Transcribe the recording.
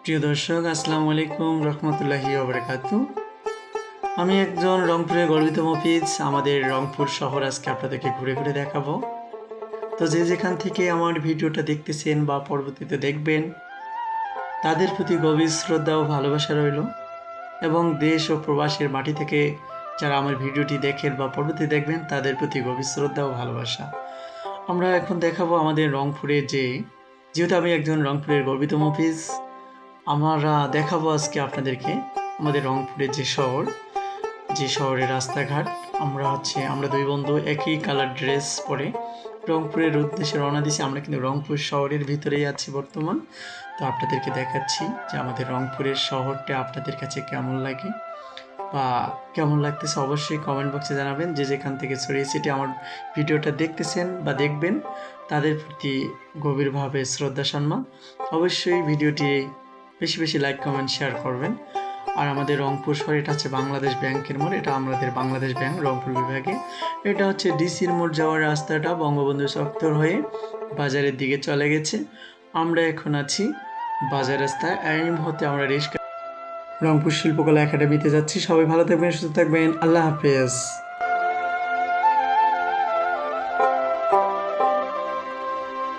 প্রিয় দর্শক, আসসালামু আলাইকুম রহমতুল্লাহি ওবারাকাতু। আমি একজন রংপুরের গর্বিত মফিজ। আমাদের রংপুর শহর আজকে আপনাদেরকে ঘুরে ঘুরে দেখাবো। তো যে যেখান থেকে আমার ভিডিওটা দেখতেছেন বা পরবর্তীতে দেখবেন, তাদের প্রতি গভীর শ্রদ্ধা ও ভালোবাসা রইল। এবং দেশ ও প্রবাসের মাটি থেকে যারা আমার ভিডিওটি দেখেন বা পরবর্তীতে দেখবেন, তাদের প্রতি গভীর শ্রদ্ধা ও ভালোবাসা। আমরা এখন দেখাবো আমাদের রংপুরে যেহেতু আমি একজন রংপুরের গর্বিত মফিজ, আমরা দেখাবো আজকে আপনাদেরকে আমাদের রংপুরের যে শহরের রাস্তাঘাট। আমরা দুই বন্ধু একই কালার ড্রেস পরে রংপুরের উদ্দেশ্যে রওনা দিয়েছি। আমরা কিন্তু রংপুর শহরের ভিতরেই আছি বর্তমান। তো আপনাদেরকে দেখাচ্ছি যে আমাদের রংপুরের শহরটা আপনাদের কাছে কেমন লাগে বা কেমন লাগতেছে অবশ্যই কমেন্ট বক্সে জানাবেন। যে যেখান থেকে ছড়িয়ে ছিটিয়ে আমার ভিডিওটা দেখতেছেন বা দেখবেন, তাদের প্রতি গভীরভাবে শ্রদ্ধা সম্মান। অবশ্যই ভিডিওটি বেশি বেশি লাইক কমেন্ট শেয়ার করবেন। আর আমাদের রংপুর শহর, এটা হচ্ছে বাংলাদেশ ব্যাংকের মোড়। এটা আমাদের বাংলাদেশ ব্যাংক রংপুর বিভাগে। এটা হচ্ছে ডিসির মোড় যাওয়ার রাস্তাটা বঙ্গবন্ধু চত্বর হয়ে বাজারের দিকে চলে গেছে। আমরা এখন আছি বাজার রাস্তায়। এই মুহূর্তে আমরা রংপুর শিল্পকলা একাডেমিতে যাচ্ছি। সবাই ভালো থাকবেন, সুস্থ থাকবেন। আল্লাহ হাফেজ।